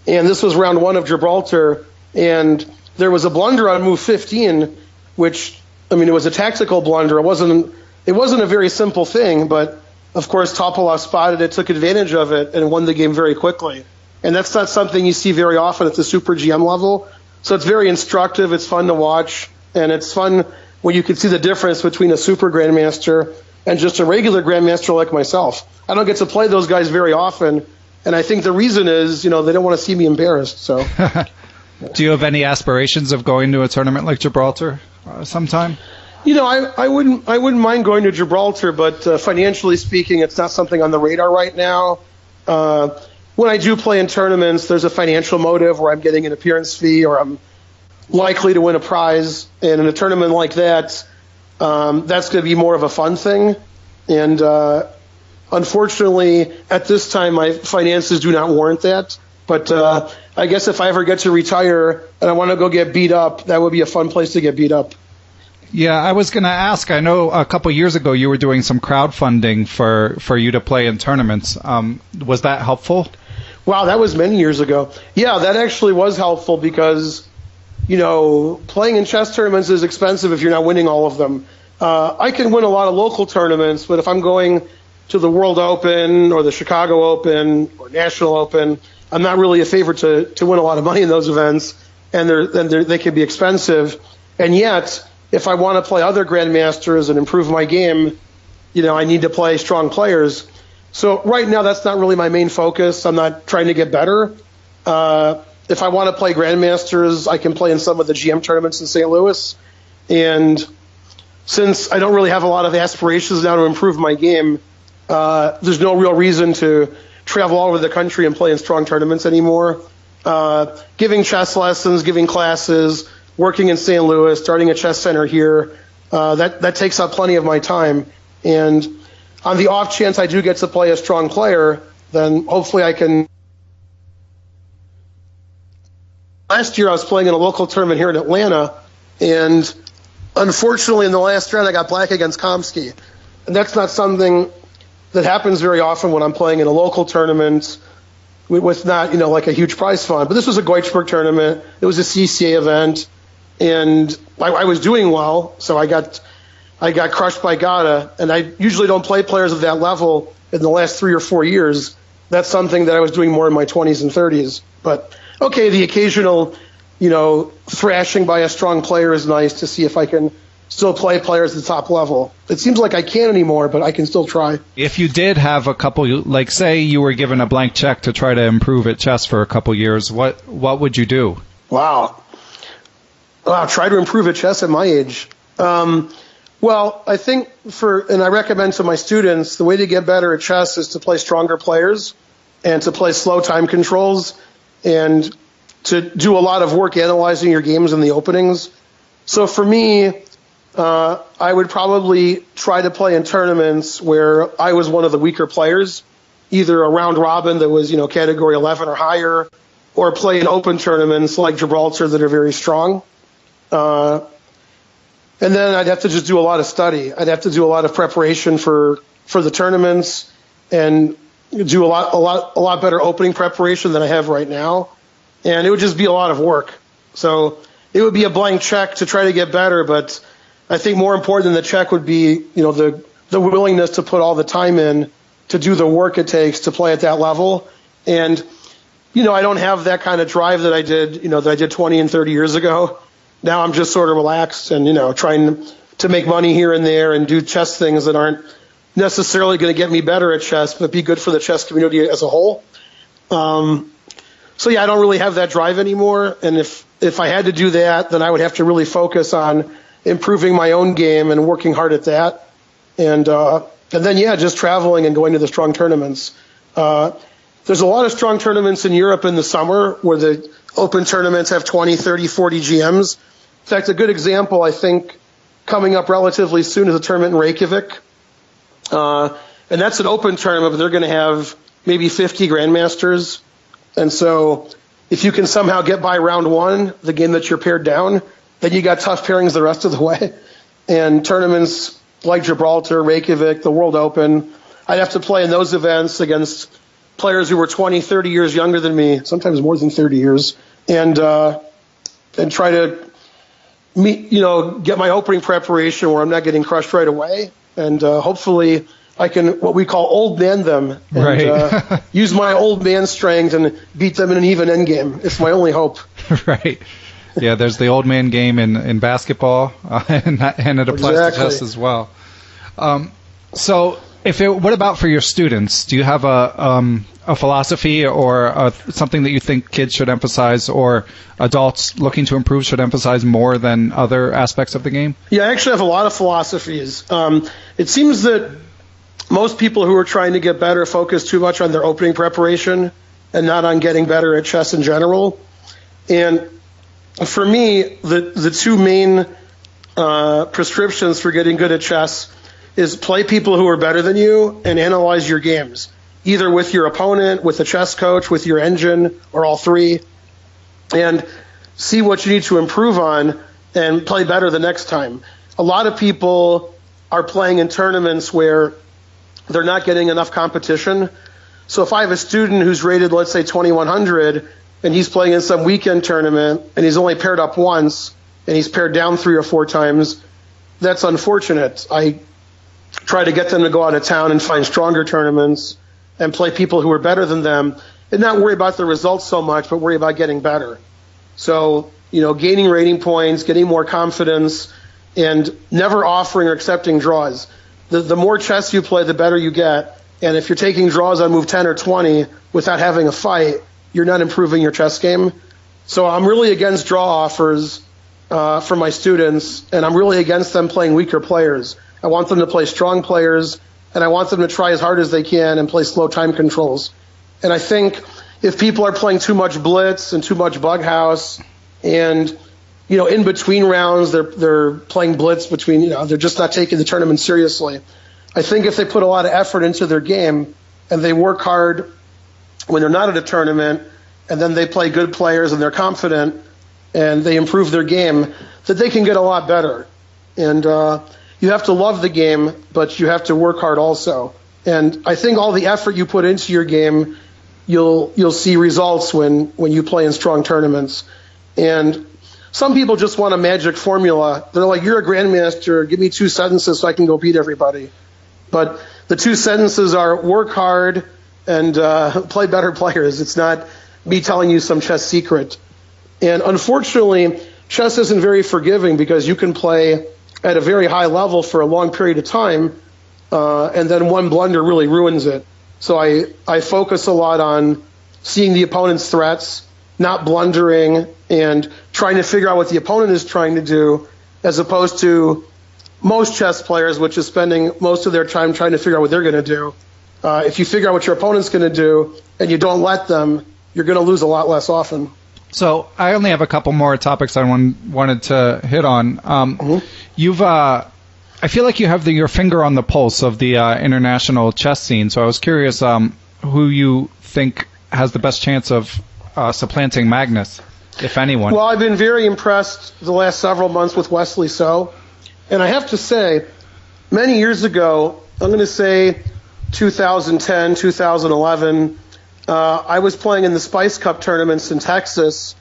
And this was round 1 of Gibraltar, and there was a blunder on move 15, which, it was a tactical blunder. It wasn't a very simple thing, but of course Topalov spotted it, took advantage of it, and won the game very quickly. And that's not something you see very often at the Super GM level. So it's very instructive, it's fun to watch, and it's fun when you can see the difference between a Super Grandmaster and just a regular Grandmaster like myself. I don't get to play those guys very often, and I think the reason is, they don't want to see me embarrassed. So,
do you have any aspirations of going to a tournament like Gibraltar sometime?
I wouldn't mind going to Gibraltar, but financially speaking, it's not something on the radar right now. When I do play in tournaments, there's a financial motive where I'm getting an appearance fee or I'm likely to win a prize. And in a tournament like that, that's going to be more of a fun thing. And unfortunately, at this time, my finances do not warrant that. But I guess if I ever get to retire and I want to go get beat up, that would be a fun place to get beat up.
Yeah, I was going to ask, I know a couple years ago you were doing some crowdfunding for you to play in tournaments. Was that helpful?
Wow, that was many years ago. Yeah, that actually was helpful because playing in chess tournaments is expensive if you're not winning all of them. I can win a lot of local tournaments, but if I'm going to the World Open or the Chicago Open or National Open, I'm not really a favorite to win a lot of money in those events, and they can be expensive. And yet, if I want to play other Grandmasters and improve my game, I need to play strong players. So right now, that's not really my main focus. I'm not trying to get better. If I want to play Grandmasters, I can play in some of the GM tournaments in St. Louis. And since I don't really have a lot of aspirations now to improve my game, there's no real reason to travel all over the country and play in strong tournaments anymore. Giving chess lessons, giving classes, working in St. Louis, starting a chess center here, that takes up plenty of my time. And on the off chance I do get to play a strong player, then hopefully I can. Last year I was playing in a local tournament here in Atlanta, and unfortunately in the last round I got black against Komsky. And that's not something that happens very often when I'm playing in a local tournament with not, like a huge prize fund. But this was a Goichberg tournament. It was a CCA event, and I was doing well, so I got crushed by Gata. And I usually don't play players of that level in the last 3 or 4 years. That's something that I was doing more in my 20s and 30s. But, okay, the occasional, thrashing by a strong player is nice to see if I can still play players at the top level. It seems like I can't anymore, but I can still try.
If you did have a couple, like say you were given a blank check to try to improve at chess for a couple years, what would you do?
Wow, try to improve at chess at my age. Well, I think and I recommend to my students, the way to get better at chess is to play stronger players and to play slow time controls and to do a lot of work analyzing your games in the openings. So for me, I would probably try to play in tournaments where I was one of the weaker players, either a round robin that was, category 11 or higher, or play in open tournaments like Gibraltar that are very strong. And then I'd have to just do a lot of study. I'd have to do a lot of preparation for the tournaments and do a lot better opening preparation than I have right now. And it would just be a lot of work. So it would be a blank check to try to get better, but I think more important than the check would be, the willingness to put all the time in to do the work it takes to play at that level. And, I don't have that kind of drive that I did 20 and 30 years ago. Now I'm just sort of relaxed and, trying to make money here and there and do chess things that aren't necessarily going to get me better at chess, but be good for the chess community as a whole. So yeah, I don't really have that drive anymore. And if I had to do that, then I would have to really focus on improving my own game and working hard at that. And then, just traveling and going to the strong tournaments. There's a lot of strong tournaments in Europe in the summer where the open tournaments have 20, 30, 40 GMs. In fact, a good example, I think, coming up relatively soon is a tournament in Reykjavik. And that's an open tournament, but they're going to have maybe 50 Grandmasters. And so if you can somehow get by round one, the game that you're paired down, then you got tough pairings the rest of the way. And tournaments like Gibraltar, Reykjavik, the World Open, I'd have to play in those events against players who were 20, 30 years younger than me, sometimes more than 30 years, and try to get my opening preparation where I'm not getting crushed right away. And hopefully I can, what we call old man them, and
right.
Use my old man strength and beat them in an even endgame. It's my only hope.
Right. Yeah, there's the old man game in basketball, and it applies to chess as well. So, what about for your students? Do you have a philosophy or something that you think kids should emphasize, or adults looking to improve should emphasize more than other aspects of the game?
Yeah, I actually have a lot of philosophies. It seems that most people who are trying to get better focus too much on their opening preparation and not on getting better at chess in general. And for me, the two main prescriptions for getting good at chess is play people who are better than you and analyze your games, either with your opponent, with a chess coach, with your engine, or all three, and see what you need to improve on and play better the next time. A lot of people are playing in tournaments where they're not getting enough competition. So if I have a student who's rated, let's say, 2100, and he's playing in some weekend tournament, and he's only paired up once, and he's paired down 3 or 4 times, that's unfortunate. I try to get them to go out of town and find stronger tournaments and play people who are better than them, and not worry about the results so much, but worry about getting better. So, gaining rating points, getting more confidence, and never offering or accepting draws. The more chess you play, the better you get. And if you're taking draws on move 10 or 20 without having a fight, you're not improving your chess game. So I'm really against draw offers for my students, and I'm really against them playing weaker players. I want them to play strong players, and I want them to try as hard as they can and play slow time controls. And I think if people are playing too much blitz and too much bug house, and in between rounds they're playing blitz between, they're just not taking the tournament seriously. I think if they put a lot of effort into their game and they work hard when they're not at a tournament, and then they play good players and they're confident and they improve their game, that they can get a lot better. And you have to love the game, but you have to work hard also. And I think all the effort you put into your game, you'll see results when you play in strong tournaments. And some people just want a magic formula. They're like, you're a grandmaster, give me 2 sentences so I can go beat everybody. But the 2 sentences are work hard and play better players. It's not me telling you some chess secret. And unfortunately, chess isn't very forgiving because you can play at a very high level for a long period of time, and then one blunder really ruins it. So I focus a lot on seeing the opponent's threats, not blundering, and trying to figure out what the opponent is trying to do, as opposed to most chess players, which is spending most of their time trying to figure out what they're going to do. If you figure out what your opponent's going to do and you don't let them, you're going to lose a lot less often.
So I only have a couple more topics I wanted to hit on. You've, I feel like you have your finger on the pulse of the international chess scene. So I was curious who you think has the best chance of supplanting Magnus, if anyone.
Well, I've been very impressed the last several months with Wesley So. And I have to say, many years ago, I'm going to say 2010, 2011, I was playing in the Spice Cup tournaments in Texas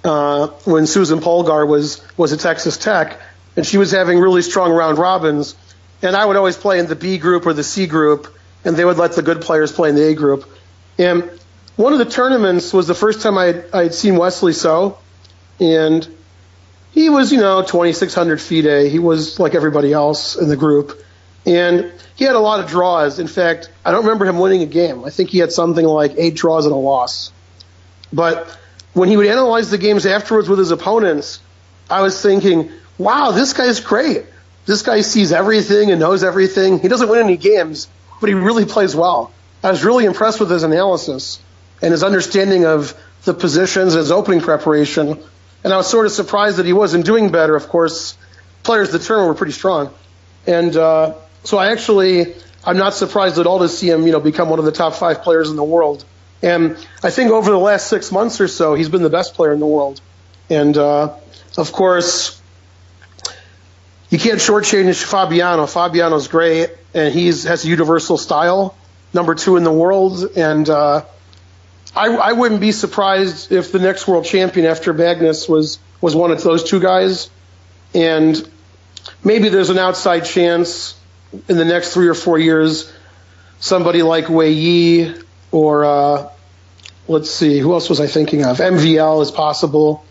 when Susan Polgar was at Texas Tech, and she was having really strong round robins. And I would always play in the B group or the C group, and they would let the good players play in the A group. And one of the tournaments was the first time I'd seen Wesley So, and he was, 2,600 FIDE. He was like everybody else in the group. And he had a lot of draws. In fact, I don't remember him winning a game. I think he had something like 8 draws and a loss. But when he would analyze the games afterwards with his opponents, I was thinking, wow, this guy's great. This guy sees everything and knows everything. He doesn't win any games, but he really plays well. I was really impressed with his analysis and his understanding of the positions and his opening preparation. And I was sort of surprised that he wasn't doing better. Of course, players at the tournament were pretty strong. And so I'm not surprised at all to see him, become one of the top 5 players in the world. And I think over the last 6 months or so, he's been the best player in the world. And, of course, you can't shortchange Fabiano. Fabiano's great, and has a universal style, number 2 in the world. And I wouldn't be surprised if the next world champion after Magnus was one of those 2 guys. And maybe there's an outside chance in the next 3 or 4 years, somebody like Wei Yi or, let's see, who else was I thinking of? MVL is possible.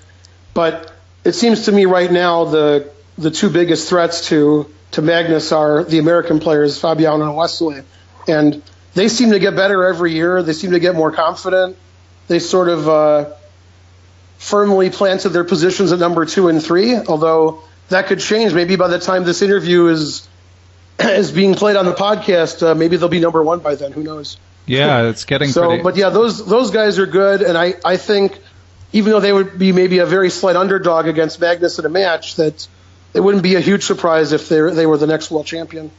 But it seems to me right now the 2 biggest threats to Magnus are the American players, Fabiano and Wesley. And they seem to get better every year. They seem to get more confident. They sort of firmly planted their positions at number 2 and 3, although that could change. Maybe by the time this interview is being played on the podcast, maybe they'll be number 1 by then. Who knows?
Yeah, it's getting
so.
pretty...
But yeah, those guys are good, and I think even though they would be maybe a very slight underdog against Magnus in a match, that it wouldn't be a huge surprise if they were the next world champion.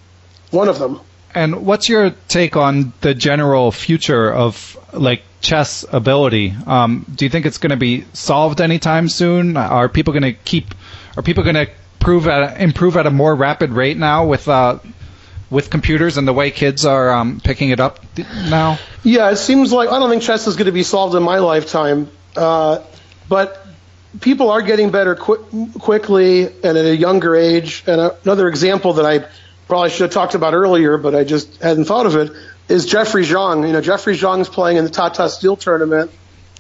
One of them.
And what's your take on the general future of chess ability? Do you think it's going to be solved anytime soon? Are people going to improve at a more rapid rate now with computers and the way kids are picking it up now?
Yeah, it seems like I don't think chess is going to be solved in my lifetime. But people are getting better quickly and at a younger age. And another example that I probably should have talked about earlier, but I just hadn't thought of it, is Jeffrey Zhang. You know, Jeffrey Zhang's playing in the Tata Steel tournament.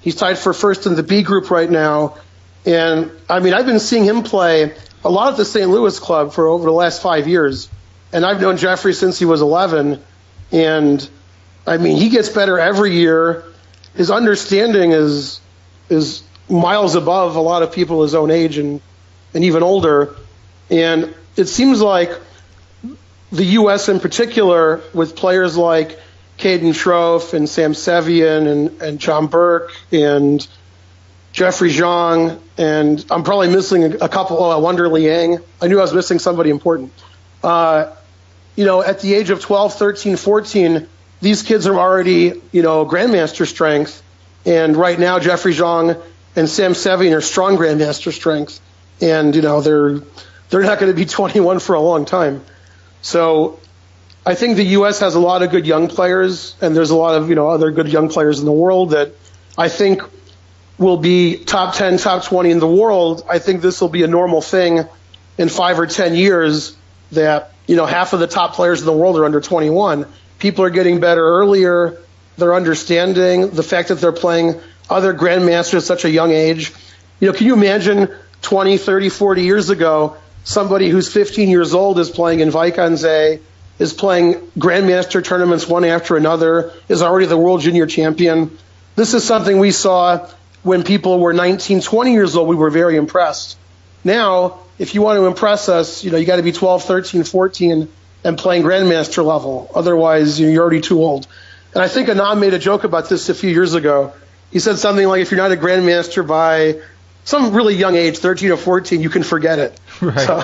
He's tied for first in the B group right now. And, I mean, I've been seeing him play a lot at the St. Louis club for over the last 5 years. And I've known Jeffrey since he was 11. And, I mean, he gets better every year. His understanding is miles above a lot of people his own age and even older. And it seems like the U.S. in particular, with players like Caden Schroff and Sam Sevian and John Burke and Jeffrey Zhang, and I'm probably missing a couple. Wonder Liang. I knew I was missing somebody important. You know, at the age of 12, 13, 14, these kids are already, you know, Grandmaster strength. And right now, Jeffrey Zhang and Sam Sevian are strong Grandmaster strength. And, you know, they're not going to be 21 for a long time. So I think the U.S. has a lot of good young players, and there's a lot of, you know, other good young players in the world that I think will be top 10, top 20 in the world. I think this will be a normal thing in 5 or 10 years that, you know, half of the top players in the world are under 21. People are getting better earlier. They're understanding the fact that they're playing other grandmasters at such a young age. You know, can you imagine 20, 30, 40 years ago, somebody who's 15 years old is playing in Vaikanze, is playing grandmaster tournaments one after another, is already the world junior champion. This is something we saw when people were 19, 20 years old. We were very impressed. Now, if you want to impress us, you know, you got to be 12, 13, 14 and playing grandmaster level. Otherwise, you're already too old. And I think Anand made a joke about this a few years ago. He said something like, if you're not a grandmaster by some really young age, 13 or 14, you can forget it.
Right.
So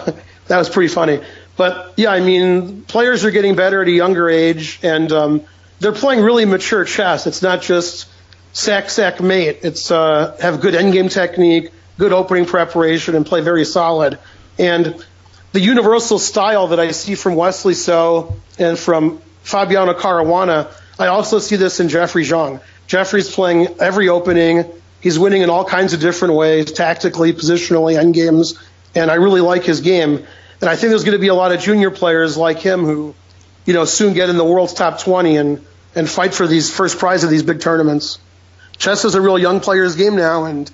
that was pretty funny. But, yeah, I mean, players are getting better at a younger age, and they're playing really mature chess. It's not just sack, sack, mate. It's have good endgame technique, good opening preparation, and play very solid. And the universal style that I see from Wesley So and from Fabiano Caruana, I also see this in Jeffrey Zhang. Jeffrey's playing every opening. He's winning in all kinds of different ways, tactically, positionally, endgames, and I really like his game. And I think there's going to be a lot of junior players like him who, you know, soon get in the world's top 20 and fight for these first prize of these big tournaments. Chess is a real young player's game now, and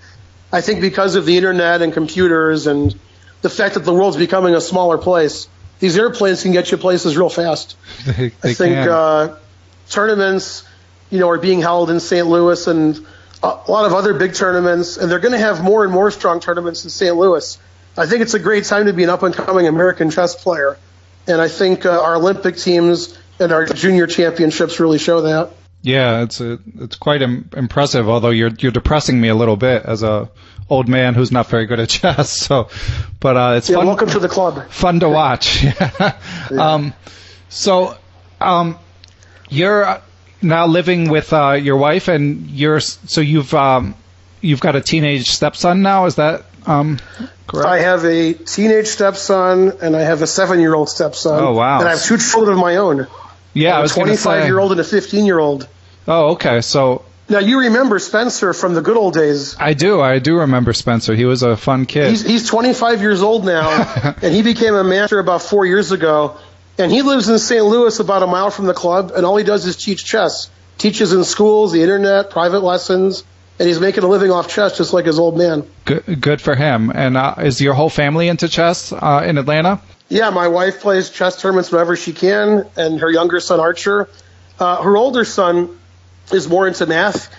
I think because of the internet and computers and the fact that the world's becoming a smaller place, these airplanes can get you places real fast.
They
I think tournaments, you know, are being held in St. Louis and a lot of other big tournaments, and they're going to have more and more strong tournaments in St. Louis. I think it's a great time to be an up-and-coming American chess player, and I think our Olympic teams and our junior championships really show that.
Yeah, it's quite impressive. Although you're depressing me a little bit as a old man who's not very good at chess. So, but it's fun.
Welcome to the club.
Fun to watch. Yeah. You're now living with your wife, and you've got a teenage stepson now. Is that correct?
I have a teenage stepson, and I have a 7-year-old stepson.
Oh, wow.
And I have 2 children of my own.
Yeah, I was going to say.
A 25-year-old and a 15-year-old.
Oh, okay. So
now you remember Spencer from the good old days.
I do remember Spencer. He was a fun kid.
He's 25 years old now, and he became a master about 4 years ago. And he lives in St. Louis about a mile from the club, and all he does is teach chess. Teaches in schools, the internet, private lessons, and he's making a living off chess just like his old man.
Good for him. And is your whole family into chess in Atlanta?
Yeah, my wife plays chess tournaments whenever she can, and her younger son, Archer. Her older son is more into math,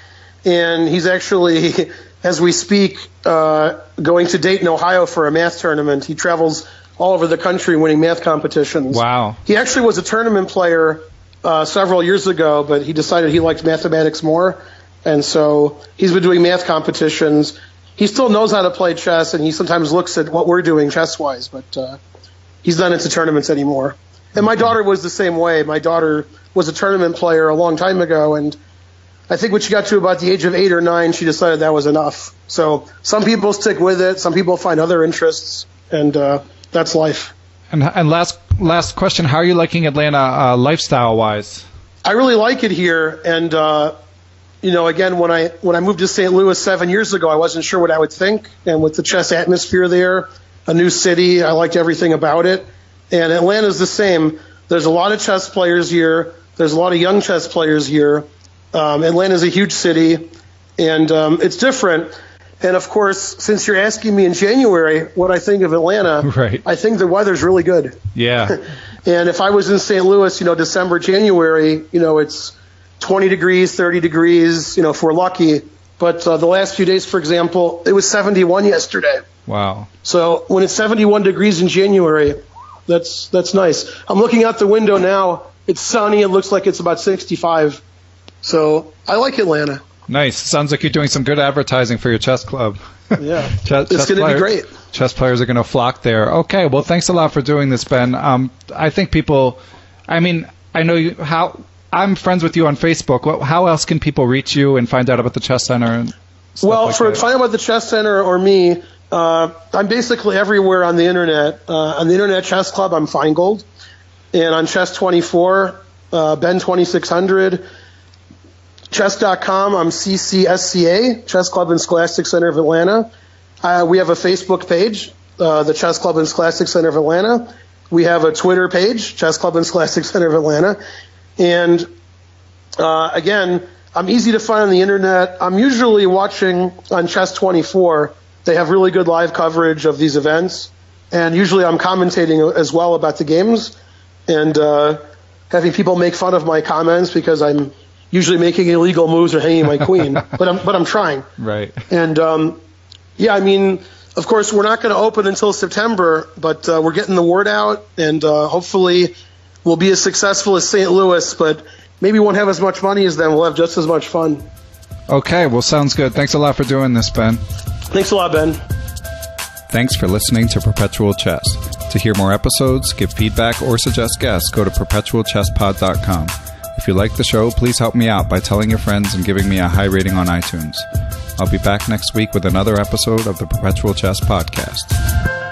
and he's actually, as we speak, going to Dayton, Ohio for a math tournament. He travels all over the country winning math competitions.
Wow.
He actually was a tournament player several years ago, but he decided he liked mathematics more, and so he's been doing math competitions. He still knows how to play chess, and he sometimes looks at what we're doing chess-wise, but he's not into tournaments anymore. And my daughter was the same way. My daughter was a tournament player a long time ago, and I think when she got to about the age of 8 or 9, she decided that was enough. So some people stick with it, some people find other interests, and that's life.
And last question, how are you liking Atlanta lifestyle-wise?
I really like it here, and again, when I moved to St. Louis 7 years ago, I wasn't sure what I would think. And with the chess atmosphere there, a new city, I liked everything about it. And Atlanta's the same. There's a lot of chess players here. There's a lot of young chess players here. Atlanta's a huge city, and it's different. And, of course, since you're asking me in January what I think of Atlanta,
right.
I think the weather's really good.
Yeah.
And if I was in St. Louis, December, January, it's 20 degrees, 30 degrees, if we're lucky. But the last few days, for example, it was 71 yesterday.
Wow.
So when it's 71 degrees in January, that's nice. I'm looking out the window now. It's sunny. It looks like it's about 65. So I like Atlanta.
Nice. Sounds like you're doing some good advertising for your chess club.
Yeah. It's going to be great.
Chess players are going to flock there. Okay. Well, thanks a lot for doing this, Ben. I think I know I'm friends with you on Facebook. How else can people reach you and find out about the Chess Center and stuff like that?
Find out about the Chess Center or me, I'm basically everywhere on the internet. On the Internet Chess Club, I'm Finegold. And on Chess24, Ben 2600. Chess.com, I'm CCSCA, Chess Club and Scholastic Center of Atlanta. We have a Facebook page, the Chess Club and Scholastic Center of Atlanta. We have a Twitter page, Chess Club and Scholastic Center of Atlanta. And again, I'm easy to find on the internet. I'm usually watching on Chess24. They have really good live coverage of these events. And usually I'm commentating as well about the games and having people make fun of my comments because I'm usually making illegal moves or hanging my queen. but I'm trying.
Right.
And of course, we're not going to open until September, but we're getting the word out, and hopefully we'll be as successful as St. Louis, but maybe we won't have as much money as them. We'll have just as much fun.
Okay, well, sounds good. Thanks a lot for doing this, Ben.
Thanks a lot, Ben.
Thanks for listening to Perpetual Chess. To hear more episodes, give feedback, or suggest guests, go to perpetualchesspod.com. If you like the show, please help me out by telling your friends and giving me a high rating on iTunes. I'll be back next week with another episode of the Perpetual Chess Podcast.